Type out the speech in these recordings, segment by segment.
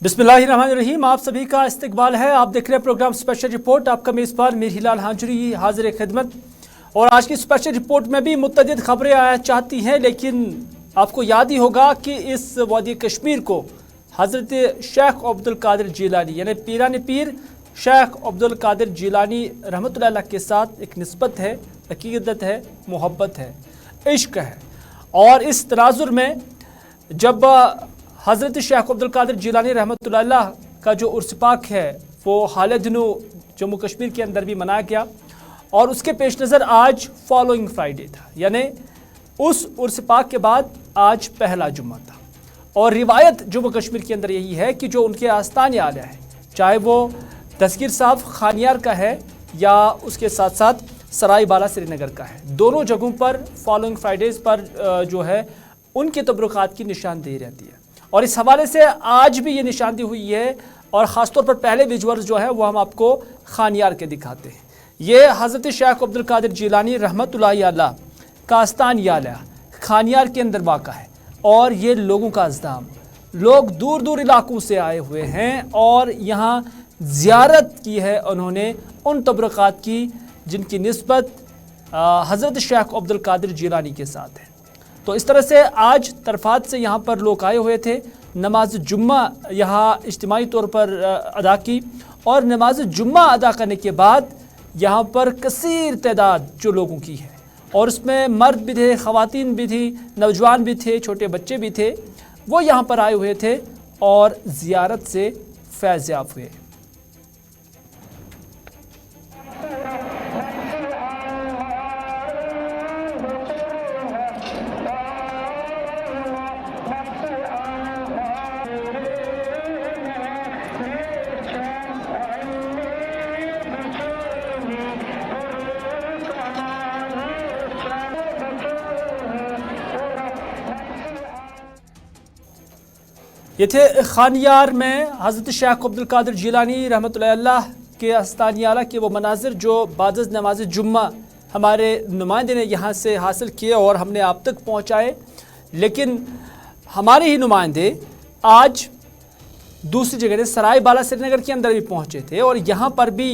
बिस्मिल्लाहिर्रहमानिर्रहीम। आप सभी का इस्तकबाल है। आप देख रहे हैं प्रोग्राम स्पेशल रिपोर्ट। आपका मेज़बान मीर हिलाल हांजुरी हाजिर खिदमत। और आज की स्पेशल रिपोर्ट में भी मुतअद्दिद खबरें आया चाहती हैं, लेकिन आपको याद ही होगा कि इस वादी कश्मीर को हज़रत शेख अब्दुल कादिर जिलानी यानी पीरान पीर शेख अब्दुल कादिर जिलानी रहमतुल्लाह अलैह के साथ एक निस्बत है, अकीदत है, मोहब्बत है, इश्क है। और इस तनाजुर में जब हज़रत शेख अब्दुल कादिर जिलानी रहमतुल्लाह अलैह का जो उर्स पाक है वो हाल दिनों जम्मू कश्मीर के अंदर भी मनाया गया, और उसके पेश नज़र आज फॉलोइंग फ्राइडे था, यानी उस उर्स पाक के बाद आज पहला जुम्मा था। और रिवायत जम्मू कश्मीर के अंदर यही है कि जो उनके आस्थान आलिया है, चाहे वो दस्तगीर साहब खानियार का है या उसके साथ साथ सराय बाला श्रीनगर का है, दोनों जगहों पर फॉलोइंग फ्राइडेज़ पर जो है उनके तबरुकात की निशानदेही रहती है। और इस हवाले से आज भी ये निशानदेही हुई है, और ख़ासतौर पर पहले विजुअल्स जो है वो हम आपको खानियार के दिखाते हैं। ये हज़रत शेख अब्दुल कादिर जिलानी रहमतुल्लाहि अलैह का आस्थान आलिया खानियार के अंदर वाक़ा है। और ये लोगों का अज़दाम, लोग दूर दूर इलाकों से आए हुए हैं और यहाँ ज़ियारत की है उन्होंने उन तबरुकात की जिनकी निस्बत हज़रत शेख अब्दुल कादिर जिलानी के साथ है। तो इस तरह से आज तरफात से यहाँ पर लोग आए हुए थे, नमाज जुम्मा यहाँ इज्तिमाई तौर पर अदा की, और नमाज जुम्मा अदा करने के बाद यहाँ पर कसीर तादाद जो लोगों की है, और उसमें मर्द भी थे, ख़वातीन भी थी, नौजवान भी थे, छोटे बच्चे भी थे, वो यहाँ पर आए हुए थे और ज़ियारत से फैज़ याब हुए। ये थे खानियार में हज़रत शेख अब्दुल कादिर जिलानी रहमतुल्लाह अलैह के आस्थान आला के वो मनाजिर जो बादज़ नमाज जुम्मा हमारे नुमाइंदे ने यहाँ से हासिल किए और हमने आप तक पहुँचाए। लेकिन हमारे ही नुमाइंदे आज दूसरी जगह सराय बाला श्रीनगर के अंदर भी पहुँचे थे, और यहाँ पर भी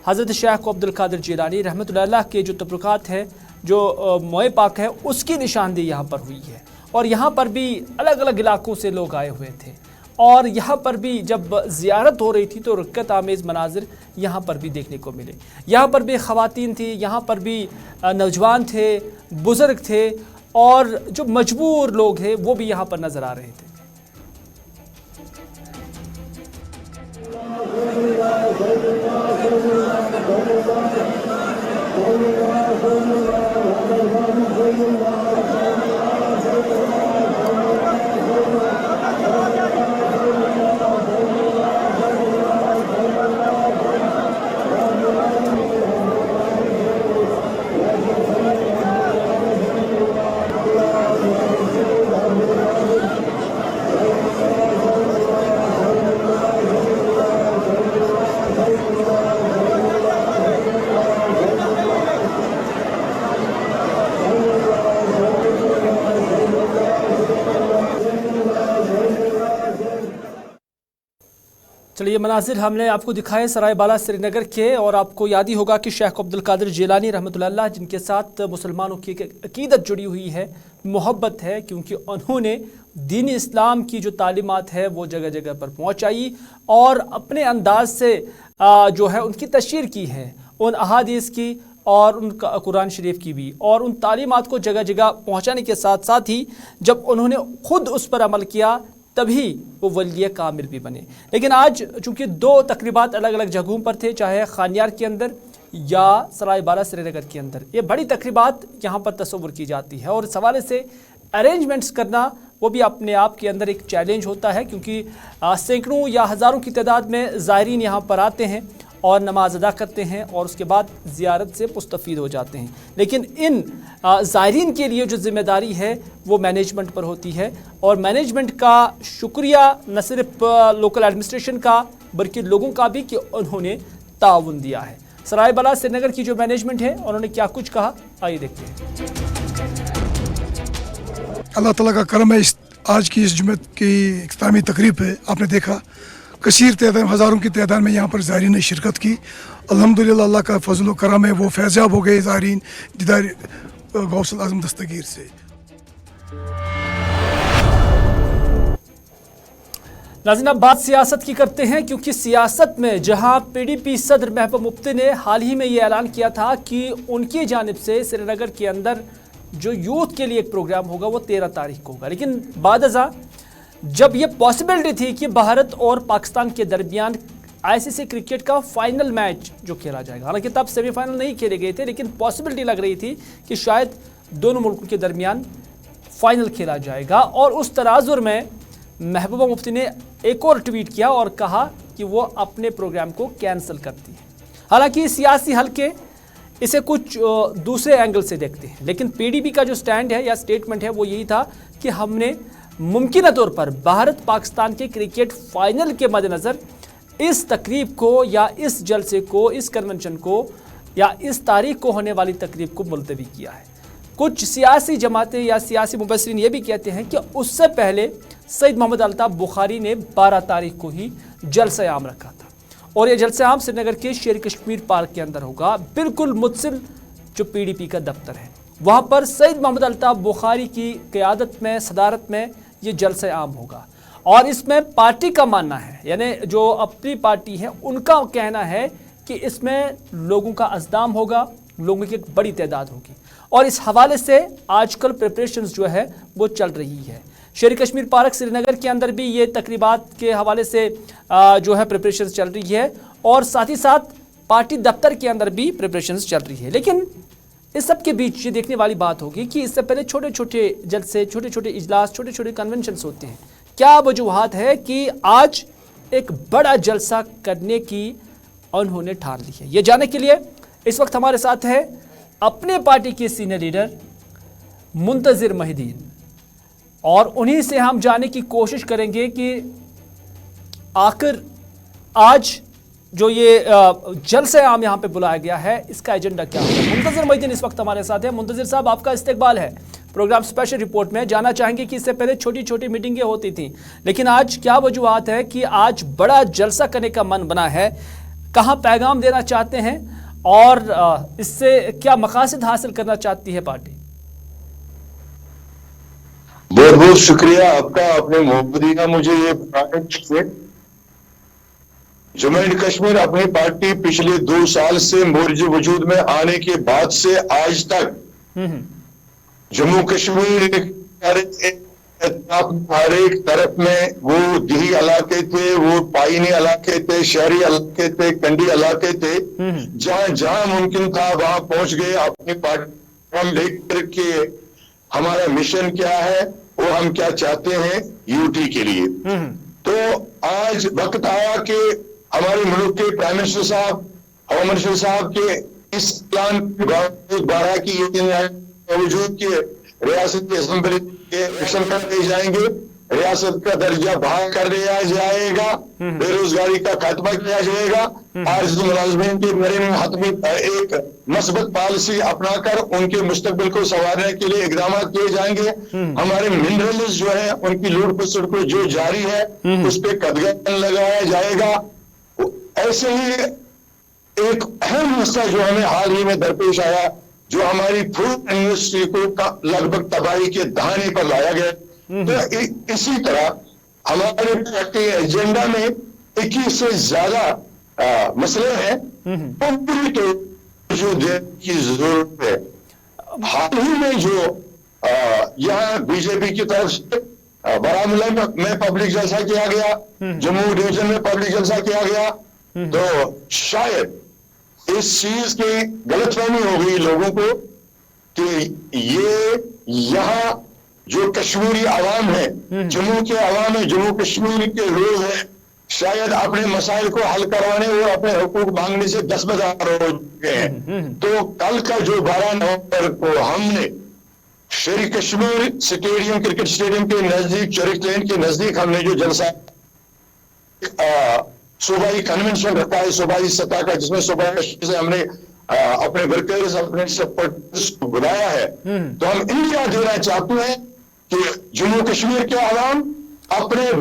हज़रत शेख अब्दुल कादिर जिलानी रहमतुल्लाह अलैह के जो तबरुकात है, जो मोए पाक है, उसकी निशानदेही यहाँ पर हुई है। और यहाँ पर भी अलग अलग इलाकों से लोग आए हुए थे, और यहाँ पर भी जब ज़ियारत हो रही थी तो रक्कत आमेज़ मनाजिर यहाँ पर भी देखने को मिले। यहाँ पर भी ख़वातीन थी, यहाँ पर भी नौजवान थे, बुज़ुर्ग थे, और जो मजबूर लोग हैं वो भी यहाँ पर नज़र आ रहे थे। चलिए, मनाजिर हमने आपको दिखाए सराय बाला श्रीनगर के, और आपको याद ही होगा कि शेख अब्दुल कादिर जिलानी रहमतुल्लाह अलैह जिनके साथ मुसलमानों की अकीदत जुड़ी हुई है, मोहब्बत है, क्योंकि उन्होंने दीन इस्लाम की जो तालीमात है वो जगह जगह पर पहुँचाई, और अपने अंदाज से जो है उनकी तशहीर की है, उन अहादीस की और उनका कुरान शरीफ की भी, और उन तालीमात को जगह जगह पहुँचाने के साथ साथ ही जब उन्होंने ख़ुद उस पर अमल किया तभी वो वलिय कामिल भी बने। लेकिन आज चूँकि दो तकरीबात अलग अलग जगहों पर थे, चाहे खानियार के अंदर या सराय बाला श्रीनगर के अंदर, ये बड़ी तकरीबात यहाँ पर तस्वुर की जाती है, और इस हवाले से अरेंजमेंट्स करना वो भी अपने आप के अंदर एक चैलेंज होता है, क्योंकि सैकड़ों या हज़ारों की तादाद में ज़ायरीन यहाँ पर आते हैं और नमाज अदा करते हैं, और उसके बाद ज़ियारत से मुस्तफ़ीद हो जाते हैं। लेकिन इन ज़ायरीन के लिए जो ज़िम्मेदारी है वो मैनेजमेंट पर होती है, और मैनेजमेंट का शुक्रिया न सिर्फ लोकल एडमिनिस्ट्रेशन का बल्कि लोगों का भी कि उन्होंने ताउन दिया है। सराय बाला श्रीनगर की जो मैनेजमेंट है उन्होंने क्या कुछ कहा, आइए देखते हैं। अल्लाह ताला का करम है, इस आज की इस जुम्मत की इख्तितामी तकरीब है, आपने देखा कसीर तादाद हज़ारों की तादाद में यहाँ पर ज़ायरीन ने शिरकत की। अल्हम्दुलिल्लाह अल्लाह का फजल व करम है, वो फैज़याब हो गए ज़ायरीन दीदार गौसुल आज़म दस्तगीर से। नाज़रीन, अब बात सियासत की करते हैं, क्योंकि सियासत में जहां पीडीपी सदर महबूबा मुफ्ती ने हाल ही में ये ऐलान किया था कि उनकी जानिब से श्रीनगर के अंदर जो यूथ के लिए एक प्रोग्राम होगा वो 13 तारीख को होगा, लेकिन बादज़ा जब ये पॉसिबिलिटी थी कि भारत और पाकिस्तान के दरमियान आईसीसी क्रिकेट का फाइनल मैच जो खेला जाएगा, हालांकि तब सेमीफाइनल नहीं खेले गए थे, लेकिन पॉसिबिलिटी लग रही थी कि शायद दोनों मुल्कों के दरमियान फाइनल खेला जाएगा। और उस तनाजुर में महबूबा मुफ्ती ने एक और ट्वीट किया और कहा कि वो अपने प्रोग्राम को कैंसिल करती है। हालांकि सियासी हलके इसे कुछ दूसरे एंगल से देखते हैं, लेकिन पीडीपी का जो स्टैंड है या स्टेटमेंट है वो यही था कि हमने मुमकिन तौर पर भारत पाकिस्तान के क्रिकेट फाइनल के मद्देनज़र इस तकरीब को या इस जलसे को, इस कन्वेंशन को या इस तारीख को होने वाली तकरीब को मुलतवी किया है। कुछ सियासी जमातें या सियासी मुबस्सिरीन ये भी कहते हैं कि उससे पहले सईद मोहम्मद अल्ताफ़ बुखारी ने 12 तारीख को ही जलसा आम रखा था और ये जलसा आम श्रीनगर के शेर कश्मीर पार्क के अंदर होगा, बिल्कुल मुत्सिल जो पीडीपी का दफ्तर है वहाँ पर सईद मोहम्मद अल्ताफ़ बुखारी की क़यादत में, सदारत में ये जलसा आम होगा। और इसमें पार्टी का मानना है, यानी जो अपनी पार्टी है उनका कहना है कि इसमें लोगों का अज़दाम होगा, लोगों की एक बड़ी तादाद होगी और इस हवाले से आजकल प्रिपरेशंस जो है वो चल रही है। शेर कश्मीर पार्क श्रीनगर के अंदर भी ये तकरीबात के हवाले से जो है प्रिपरेशंस चल रही है और साथ ही साथ पार्टी दफ्तर के अंदर भी प्रिपरेशंस चल रही है। लेकिन इस सब के बीच ये देखने वाली बात होगी कि इससे पहले छोटे छोटे जलसे, छोटे छोटे इजलास, छोटे छोटे कन्वेंशंस होते हैं। क्या वजूहात है कि आज एक बड़ा जलसा करने की उन्होंने ठान ली है? ये जानने के लिए इस वक्त हमारे साथ है अपने पार्टी के सीनियर लीडर मुंतज़िर महिदीन और उन्हीं से हम जानने की कोशिश करेंगे कि आखिर आज जो ये जलसे आम यहाँ पे बुलाया गया है इसका एजेंडा क्या है। मुंतज़िर महिदीन इस वक्त हमारे साथ है। मुंतज़िर साहब, आपका इस्तकबाल है प्रोग्राम स्पेशल रिपोर्ट में। जानना चाहेंगे कि इससे पहले छोटी छोटी मीटिंगें होती थी, लेकिन आज क्या वजूहात है कि आज बड़ा जलसा करने का मन बना है? कहाँ पैगाम देना चाहते हैं और इससे क्या मकासद हासिल करना चाहती है पार्टी? बहुत बहुत शुक्रिया आपका, आपने मोहब्बती का मुझे ये बताने के लिए। जम्मू एंड कश्मीर अपनी पार्टी पिछले 2 साल से वजूद में आने के बाद से आज तक जम्मू कश्मीर हर एक तरफ में, वो दिही इलाके थे, वो पाइनी इलाके थे, शहरी इलाके थे, कंडी इलाके थे, जहां जहां मुमकिन था वहां पहुंच गए। अपनी पार्टी लेकर के हमारा मिशन क्या है, वो हम क्या चाहते हैं यूटी के लिए। तो आज वक्त आया कि हमारे मुल्क के प्राइम मिनिस्टर साहब, होम मिनिस्टर साहब के इस प्लान 12 की वजूद के रियासत असेंबली के इलेक्शन कर दिए जाएंगे, रियासत का दर्जा बहाल कर दिया जाएगा, बेरोजगारी का खात्मा किया जाएगा, आर्जी मुलाजमीन के बारे में हतमी एक मस्बत पॉलिसी अपनाकर उनके मुस्तकबिल को संवारने के लिए इकदाम किए जाएंगे। हमारे मिनरल्स जो है उनकी लूट खसुट को जो जारी है उस पर कदम लगाया जाएगा। ऐसे ही एक अहम मसला जो हमें हाल ही में दरपेश आया, जो हमारी फूड इंडस्ट्री को लगभग तबाही के दहाने पर लाया गया, तो इसी तरह हमारे पार्टी एजेंडा में 21 से ज्यादा मसले हैं, पूरी तौर की जरूरत है। हाल ही में जो यहाँ बीजेपी की तरफ से बारामूला में पब्लिक जलसा किया गया, जम्मू डिवीजन में पब्लिक जलसा किया गया, तो शायद इस चीज की गलतफहमी हो गई लोगों को कि ये यहाँ जो कश्मीरी आवाम है, जम्मू के आवाम है, जम्मू कश्मीर के लोग हैं, शायद अपने मसाइल को हल करवाने और अपने हुकूक मांगने से दस्तबरदार हो चुके हैं। तो कल का जो 12 नवंबर को हमने शेर कश्मीर स्टेडियम, क्रिकेट स्टेडियम के नजदीक, चरिक लेन के नजदीक हमने जो जलसा सूबाई कन्वेंशन रखा है, सूबाई सतह का, जिसमें सूबाई से हमने अपने वर्कर्स, अपने सपोर्टर्स को बुलाया है, तो हम इंडिया देना चाहते हैं कि जम्मू कश्मीर के आवाम अपने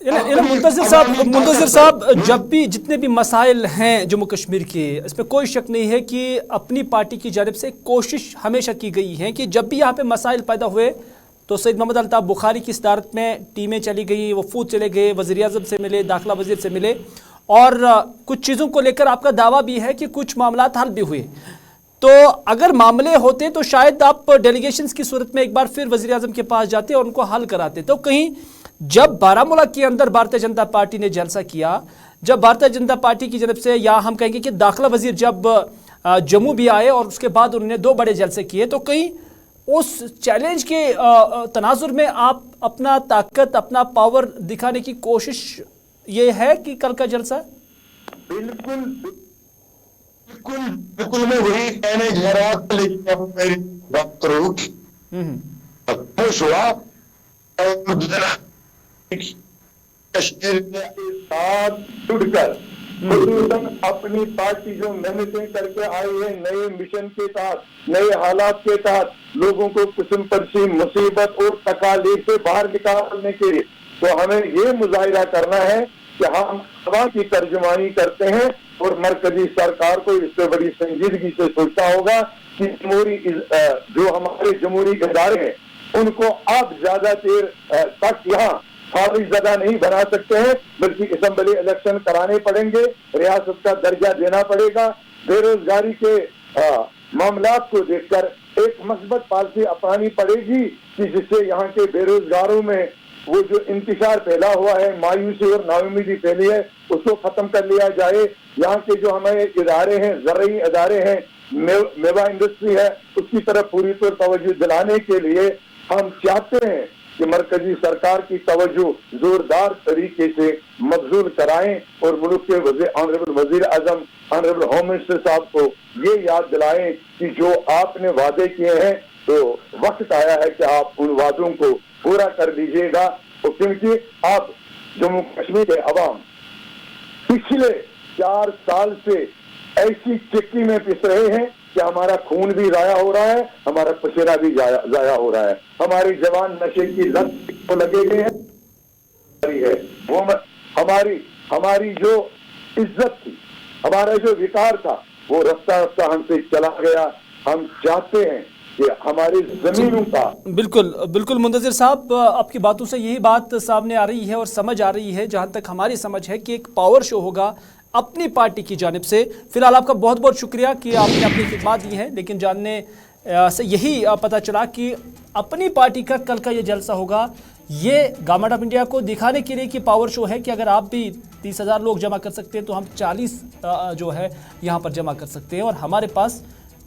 मुंतज़िर साहब, जब भी जितने भी मसाइल हैं जम्मू कश्मीर के, इसमें कोई शक नहीं है कि अपनी पार्टी की जानिब से कोशिश हमेशा की गई है कि जब भी यहाँ पे मसाइल पैदा हुए तो सैयद मोहम्मद अल्ताफ़ बुखारी की सदारत में टीमें चली गई, वफूद चले गए, वज़ीर-ए-आज़म से मिले, दाखिला वज़ीर से मिले, और कुछ चीज़ों को लेकर आपका दावा भी है कि कुछ मामलात हल भी हुए। तो अगर मामले होते तो शायद आप डेलीगेशंस की सूरत में एक बार फिर वज़ीर-ए-आज़म के पास जाते और उनको हल कराते। तो कहीं जब बारामूला के अंदर भारतीय जनता पार्टी ने जलसा किया, जब भारतीय जनता पार्टी की तरफ से, या हम कहेंगे कि दाखिला वज़ीर जब जम्मू भी आए और उसके बाद उन्होंने 2 बड़े जलसे किए, तो कहीं उस चैलेंज के तनाजुर में आप अपना ताकत, अपना पावर दिखाने की कोशिश ये है कि कल का जलसा? बिल्कुल बिल्कुल बिल्कुल मैं वही कहने जा रहा था, लेकिन अब मेरी बात रुक खुश हुआ। कश्मीर के साथ जुड़कर अपनी पार्टी जो मेहनतें करके आई है, नए मिशन के तहत, नए हालात के तहत लोगों को किस्म परसी मुसीबत और तकालीफ से बाहर निकालने के लिए, तो हमें ये मुजाहिरा करना है कि हम हवा की तर्जुमानी करते हैं और मरकजी सरकार को इससे बड़ी संजीदगी से सोचना होगा कि जो हमारे जमहूरी इदारे हैं उनको आप ज्यादा देर तक यहाँ फारिज़दा नहीं बना सकते हैं, बल्कि असेंबली इलेक्शन कराने पड़ेंगे, रियासत का दर्जा देना पड़ेगा। बेरोजगारी के मामलात को देखकर एक मस्बत पॉलिसी अपनानी पड़ेगी कि जिससे यहाँ के बेरोजगारों में वो जो इंतशार फैला हुआ है, मायूसी और नाउमीदी फैली है, उसको खत्म कर लिया जाए। यहाँ के जो हमारे इदारे हैं, ज़रई इदारे हैं, मेवा इंडस्ट्री है, उसकी तरफ पूरी तौर तवज्जो दिलाने के लिए हम चाहते हैं कि मरकजी सरकार की तवज्जो जोरदार तरीके से मबजूल कराएं और मुल्क के ऑनरेबल वजीर आजम, ऑनरेबल होम मिनिस्टर साहब को ये याद दिलाएं कि जो आपने वादे किए हैं तो वक्त आया है कि आप उन वादों को पूरा कर दीजिएगा। तो क्योंकि आप जम्मू कश्मीर के अवाम पिछले 4 साल से ऐसी चिक्की में पिस रहे हैं कि हमारा खून भी जाया हो रहा है, हमारा पसीना भी जाया हो रहा है, हमारे जवान नशे की लत को लगे गए हैं। वो हमारी जो इज्जत थी, हमारा जो विकार था, वो रास्ता रास्ता हमसे चला गया। हम चाहते हैं कि हमारी जमीनों का बिल्कुल बिल्कुल मुंतज़िर साहब, आपकी बातों से यही बात सामने आ रही है और समझ आ रही है, जहाँ तक हमारी समझ है कि एक पावर शो होगा अपनी पार्टी की जानिब से। फिलहाल आपका बहुत बहुत शुक्रिया कि आपने अपनी खिदमत दी है, लेकिन जानने से यही पता चला कि अपनी पार्टी का कल का ये जलसा होगा, ये गवर्नमेंट ऑफ इंडिया को दिखाने के लिए कि पावर शो है कि अगर आप भी 30,000 लोग जमा कर सकते हैं तो हम 40 जो है यहाँ पर जमा कर सकते हैं, और हमारे पास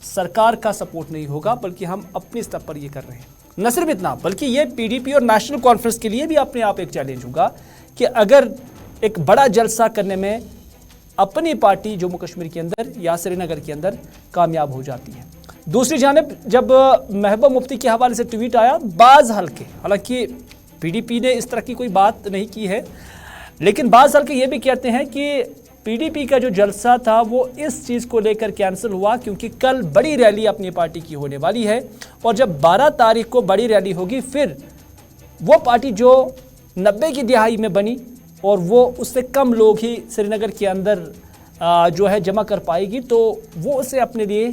सरकार का सपोर्ट नहीं होगा, बल्कि हम अपने स्तर पर ये कर रहे हैं। न सिर्फ इतना, बल्कि ये पीडीपी और नेशनल कॉन्फ्रेंस के लिए भी अपने आप एक चैलेंज होगा कि अगर एक बड़ा जलसा करने में अपनी पार्टी जम्मू कश्मीर के अंदर या श्रीनगर के अंदर कामयाब हो जाती है। दूसरी जानिब जब महबूबा मुफ्ती के हवाले से ट्वीट आया, बाज़ हल्के, हालांकि पीडीपी ने इस तरह की कोई बात नहीं की है, लेकिन बाज़ हल्के ये भी कहते हैं कि पीडीपी का जो जलसा था वो इस चीज़ को लेकर कैंसिल हुआ क्योंकि कल बड़ी रैली अपनी पार्टी की होने वाली है, और जब 12 तारीख को बड़ी रैली होगी फिर वो पार्टी जो 90 की दिहाई में बनी और वो उससे कम लोग ही श्रीनगर के अंदर जो है जमा कर पाएगी, तो वो उसे अपने लिए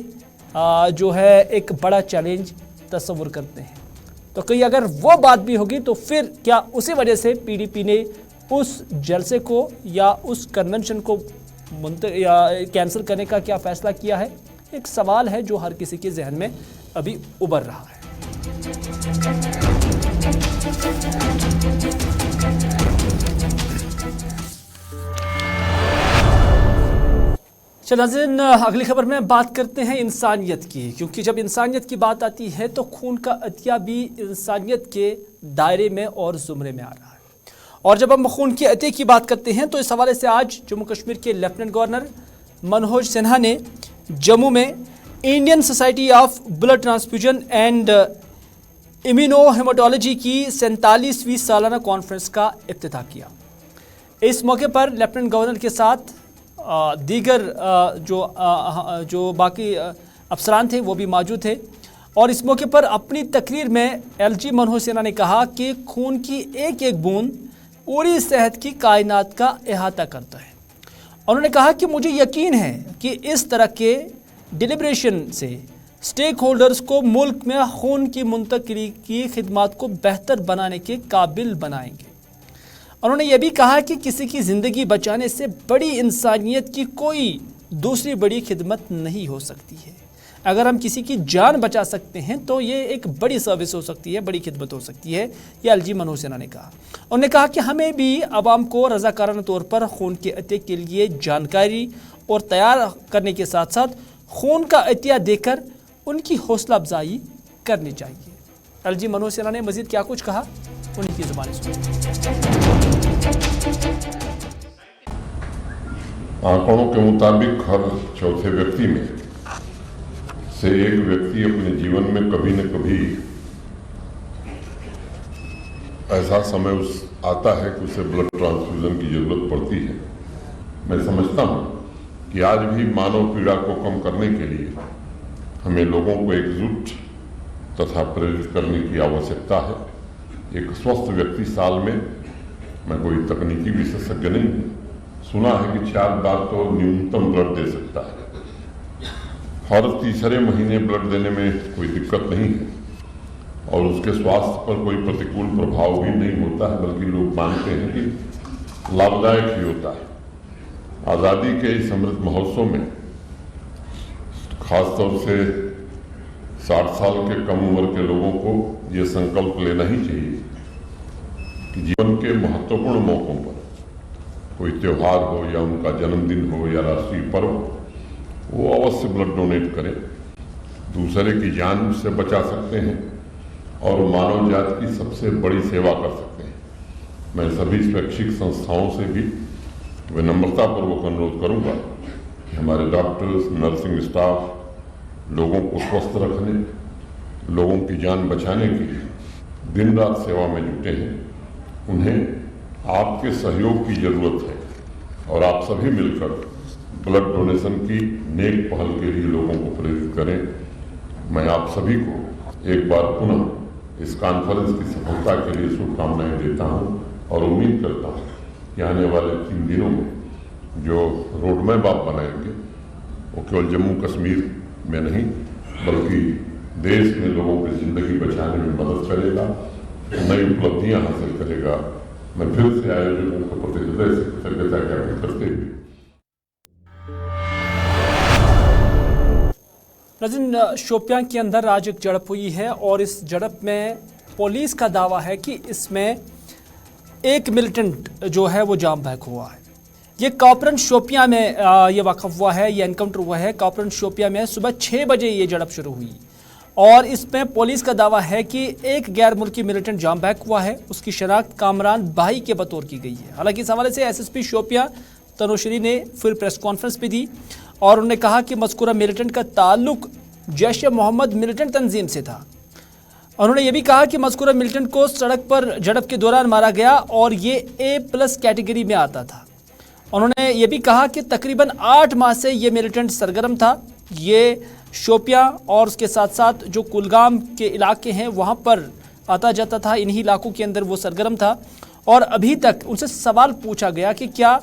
जो है एक बड़ा चैलेंज तस्वुर करते हैं। तो कहीं अगर वो बात भी होगी तो फिर क्या उसी वजह से पीडीपी ने उस जलसे को या उस कन्वेंशन को कैंसिल करने का क्या फ़ैसला किया है? एक सवाल है जो हर किसी के जहन में अभी उभर रहा है। नाज़रीन, अगली खबर में बात करते हैं इंसानियत की, क्योंकि जब इंसानियत की बात आती है तो खून का अतिया भी इंसानियत के दायरे में और ज़ुमरे में आ रहा है। और जब हम खून के अतिया की बात करते हैं तो इस हवाले से आज जम्मू कश्मीर के लेफ्टिनेंट गवर्नर मनोज सिन्हा ने जम्मू में Indian society of blood transfusion and immunohaematology की 47वीं सालाना कॉन्फ्रेंस का इफ्तिताह किया। इस मौके पर लेफ्टिनेंट गवर्नर के साथ दीगर जो बाकी अफसरान थे वो भी मौजूद थे, और इस मौके पर अपनी तकरीर में एलजी मनोज सिन्हा ने कहा कि खून की एक एक बूंद पूरी सेहत की कायनात का अहाता करता है। उन्होंने कहा कि मुझे यकीन है कि इस तरह के डिलिब्रेशन से स्टेक होल्डर्स को मुल्क में खून की मुंतकिली की खिदमत को बेहतर बनाने के काबिल बनाएंगे। उन्होंने ये भी कहा कि किसी की ज़िंदगी बचाने से बड़ी इंसानियत की कोई दूसरी बड़ी खिदमत नहीं हो सकती है। अगर हम किसी की जान बचा सकते हैं तो ये एक बड़ी सर्विस हो सकती है, बड़ी खिदमत हो सकती है, ये एलजी मनोज सिन्हा ने कहा। उन्होंने कहा कि हमें भी आवाम को रज़ाकाराना तौर पर खून के अतिया के लिए जानकारी और तैयार करने के साथ साथ खून का अतिया देकर उनकी हौसला अफजाई करनी चाहिए। एलजी मनोज सिन्हा ने मजीद क्या कुछ कहा, उन्हीं की ज़ुबानी सुनिए। आंकड़ों के मुताबिक हर चौथे व्यक्ति में से एक व्यक्ति अपने जीवन में कभी न कभी ऐसा समय आता है कि उसे ब्लड ट्रांसफ्यूजन की जरूरत पड़ती है। मैं समझता हूं कि आज भी मानव पीड़ा को कम करने के लिए हमें लोगों को एकजुट तथा प्रेरित करने की आवश्यकता है। एक स्वस्थ व्यक्ति साल में, मैं कोई तकनीकी विशेषज्ञ नहीं हूँ, सुना है कि 4 बार तो न्यूनतम ब्लड दे सकता है। हर तीसरे महीने ब्लड देने में कोई दिक्कत नहीं है और उसके स्वास्थ्य पर कोई प्रतिकूल प्रभाव भी नहीं होता है, बल्कि लोग मानते हैं कि लाभदायक ही होता है। आज़ादी के इस अमृत महोत्सव में खासतौर से 60 साल के कम उम्र के लोगों को ये संकल्प लेना ही चाहिए कि जीवन के महत्वपूर्ण मौकों पर, कोई त्यौहार हो या उनका जन्मदिन हो या राष्ट्रीय पर्व, वो अवश्य ब्लड डोनेट करें। दूसरे की जान उससे बचा सकते हैं और मानव जाति की सबसे बड़ी सेवा कर सकते हैं। मैं सभी स्वैच्छिक संस्थाओं से भी विनम्रतापूर्वक अनुरोध करूंगा कि हमारे डॉक्टर्स, नर्सिंग स्टाफ लोगों को स्वस्थ रखने, लोगों की जान बचाने के लिए दिन रात सेवा में जुटे हैं। उन्हें आपके सहयोग की जरूरत है और आप सभी मिलकर ब्लड डोनेशन की नेक पहल के लिए लोगों को प्रेरित करें। मैं आप सभी को एक बार पुनः इस कॉन्फ्रेंस की सफलता के लिए शुभकामनाएं देता हूं और उम्मीद करता हूं कि आने वाले 3 दिनों में जो रोड मैप आप बनाएंगे वो केवल जम्मू कश्मीर में नहीं बल्कि देश में लोगों की जिंदगी बचाने में मदद करेगा, नई उपलब्धियां हासिल करेगा। मैं फिर से आयोजकों को प्रति हृदय से कृतज्ञता ज्ञापित करते हुए नाज़रीन, शोपियां के अंदर आज एक झड़प हुई है और इस झड़प में पुलिस का दावा है कि इसमें एक मिलिटेंट जो है वो जाम बहक हुआ है। ये कॉपरन शोपियां में ये वाक़ा हुआ है, ये एनकाउंटर हुआ है कॉपरन शोपियां में। सुबह 6 बजे ये झड़प शुरू हुई और इसमें पुलिस का दावा है कि एक गैर मुल्की मिलिटेंट जाम बहक हुआ है। उसकी शनाख्त कामरान भाई के बतौर की गई है। हालांकि इस हवाले से एसएसपी शोपियां तनुश्री ने फिर प्रेस कॉन्फ्रेंस भी दी और उन्होंने कहा कि मज़कूरा मिलिटेंट का ताल्लुक जैश-ए-मोहम्मद मिलिटेंट तंजीम से था। उन्होंने ये भी कहा कि मज़कूरा मिलिटेंट को सड़क पर झड़प के दौरान मारा गया और ये A+ कैटेगरी में आता था। उन्होंने ये भी कहा कि तकरीबन 8 माह से ये मिलिटेंट सरगर्म था। ये शोपियां और उसके साथ साथ जो कुलगाम के इलाके हैं वहाँ पर आता जाता था, इन्हीं इलाकों के अंदर वो सरगर्म था। और अभी तक उनसे सवाल पूछा गया कि क्या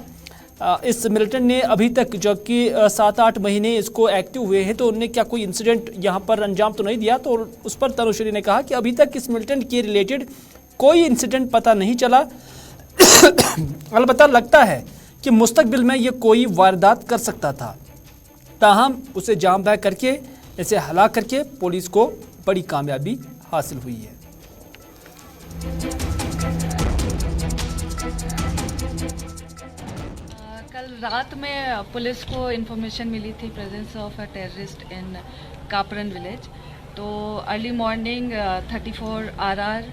इस मिलिटेंट ने अभी तक, जो कि 7-8 महीने इसको एक्टिव हुए हैं, तो उनने क्या कोई इंसिडेंट यहाँ पर अंजाम तो नहीं दिया। तो उस पर तनुश्री ने कहा कि अभी तक इस मिलिटेंट के रिलेटेड कोई इंसिडेंट पता नहीं चला। अलबत्ता लगता है कि मुस्तकबिल में ये कोई वारदात कर सकता था, ताहम उसे जाम बहक करके, इसे हला करके पुलिस को बड़ी कामयाबी हासिल हुई है। कल रात में पुलिस को इन्फॉर्मेशन मिली थी presence of a terrorist in Kapran village. तो अर्ली मॉर्निंग 34 RR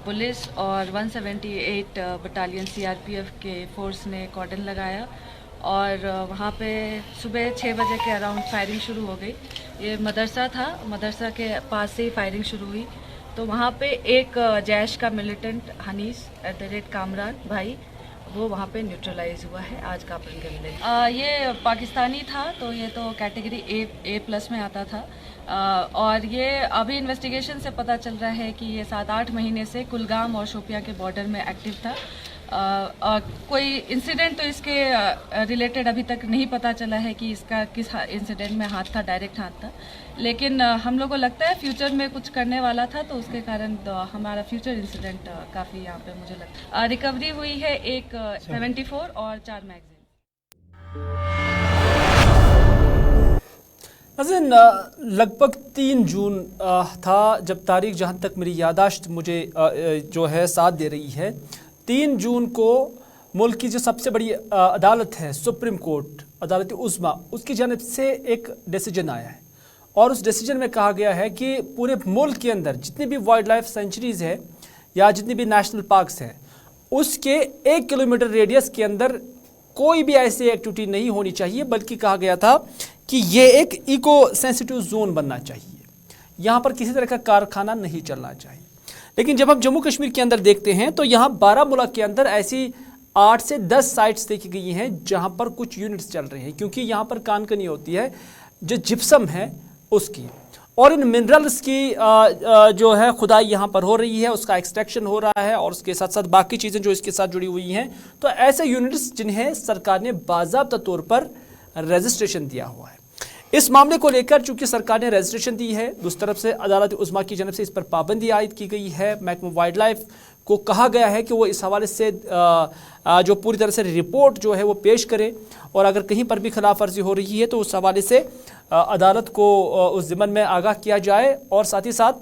पुलिस और 178 बटालियन CRPF के फोर्स ने कॉर्डन लगाया और वहाँ पे सुबह 6 बजे के अराउंड फायरिंग शुरू हो गई। ये मदरसा था, मदरसा के पास से ही फायरिंग शुरू हुई। तो वहाँ पे एक जैश का मिलिटेंट हनीस कामरान भाई, वो वहाँ पे न्यूट्रलाइज हुआ है आज कापरन के विलेज। ये पाकिस्तानी था, तो ये तो कैटेगरी A+ में आता था। और ये अभी इन्वेस्टिगेशन से पता चल रहा है कि ये 7-8 महीने से कुलगाम और शोपिया के बॉर्डर में एक्टिव था। कोई इंसिडेंट तो इसके रिलेटेड अभी तक नहीं पता चला है कि इसका किस इंसिडेंट में हाथ था, डायरेक्ट हाथ था, लेकिन हम लोग को लगता है फ्यूचर में कुछ करने वाला था, तो उसके कारण हमारा फ्यूचर इंसिडेंट काफ़ी यहाँ पे मुझे लगता है। रिकवरी हुई है एक 74 और 4 मैगजीन। नाज़रीन, लगभग 3 जून था जब तारीख, जहाँ तक मेरी यादाश्त मुझे जो है साथ दे रही है, 3 जून को मुल्क की जो सबसे बड़ी अदालत है, सुप्रीम कोर्ट अदालत उज़्मा, उसकी जानिब से एक डिसीजन आया है और उस डिसीजन में कहा गया है कि पूरे मुल्क के अंदर जितनी भी वाइल्ड लाइफ सेंचुरीज़ है या जितनी भी नेशनल पार्क्स हैं, उसके 1 किलोमीटर रेडियस के अंदर कोई भी ऐसी एक्टिविटी नहीं होनी चाहिए, बल्कि कहा गया था कि ये एक इको सेंसिटिव जोन बनना चाहिए, यहाँ पर किसी तरह का कारखाना नहीं चलना चाहिए। लेकिन जब हम जम्मू कश्मीर के अंदर देखते हैं तो यहाँ बारामूला के अंदर ऐसी 8 से 10 साइट्स देखी गई हैं जहाँ पर कुछ यूनिट्स चल रहे हैं, क्योंकि यहाँ पर कानकनी होती है जो जिप्सम है उसकी, और इन मिनरल्स की जो है खुदाई यहाँ पर हो रही है, उसका एक्सट्रैक्शन हो रहा है और उसके साथ साथ बाकी चीज़ें जो इसके साथ जुड़ी हुई हैं। तो ऐसे यूनिट्स जिन्हें सरकार ने बाज़ाब्ता तौर पर रजिस्ट्रेशन दिया हुआ है, इस मामले को लेकर चूंकि सरकार ने रजिस्ट्रेशन दी है, दूसरी तरफ से अदालत उज़्मा की जानब से इस पर पाबंदी आयद की गई है। महकमा वाइल्ड लाइफ को कहा गया है कि वो इस हवाले से जो पूरी तरह से रिपोर्ट जो है वो पेश करे, और अगर कहीं पर भी खिलाफ वर्जी हो रही है तो उस हवाले से अदालत को उस ज़िम्मन में आगाह किया जाए, और साथ ही साथ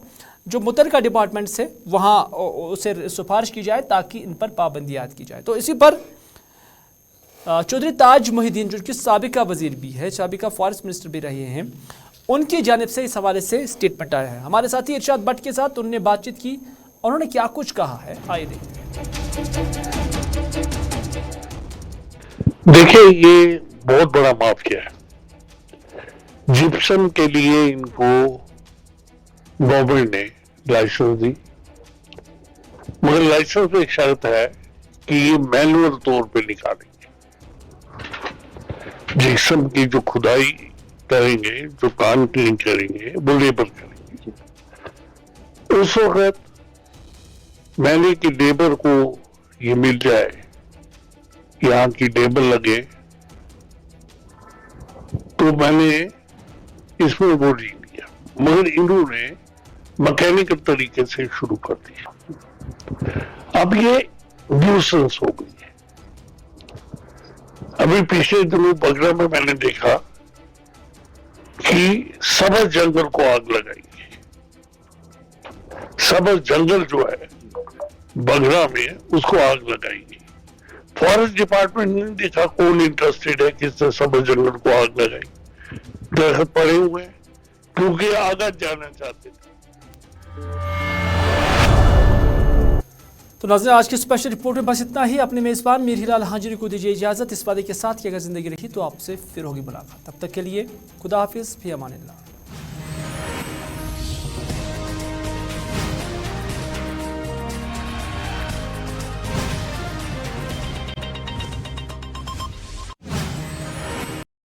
जो मुतल्लिका डिपार्टमेंट से वहाँ उसे सिफारिश की जाए ताकि इन पर पाबंदी आयद की जाए। तो इसी पर चौधरी ताज मोहिद्दीन, जो कि साबिका वजीर भी है, साबिका फॉरेस्ट मिनिस्टर भी रहे हैं, उनकी जानिब से इस हवाले से स्टेटमेंट आया है। हमारे साथी इरशाद भट्ट के साथ उन्होंने बातचीत की, उन्होंने क्या कुछ कहा है, आइए देखते हैं। देखिए, ये बहुत बड़ा माफिया है। जिप्सम के लिए इनको गवर्नमेंट ने लाइसेंस दी, मगर लाइसेंस में एक शर्त है कि ये मैनुअल तौर पे निकालेंगे। जिप्सम की जो खुदाई करेंगे, जो कान क्लीन करेंगे, वो लेबर करेंगे। उस वक्त मैंने कि लेबर को ये मिल जाए, यहाँ की लेबर लगे, तो मैंने इसमें वो ले लिया, मगर इन्होंने मैकेनिकल तरीके से शुरू कर दिया। अब ये न्यूसेंस हो गई है। अभी पिछले दिनों बगरा में मैंने देखा कि सबज जंगल को आग लगाई है। सबज जंगल जो है बगरा में, उसको आग लगाई गई। फॉरेस्ट डिपार्टमेंट ने देखा कौन इंटरेस्टेड है किसने सबज जंगल को आग लगाई, दरख्त पड़े हुए हैं क्योंकि आगे जाना चाहते थे। तो नाज़रीन, आज की स्पेशल रिपोर्ट में बस इतना ही। अपने मेज़बान मीर हिलाल हाजिरी को दीजिए इजाज़त, इस वादे के साथ कि अगर ज़िंदगी रही तो आपसे फिर होगी मुलाकात। तब तक के लिए खुदा हाफिज़, फी अमानिल्लाह।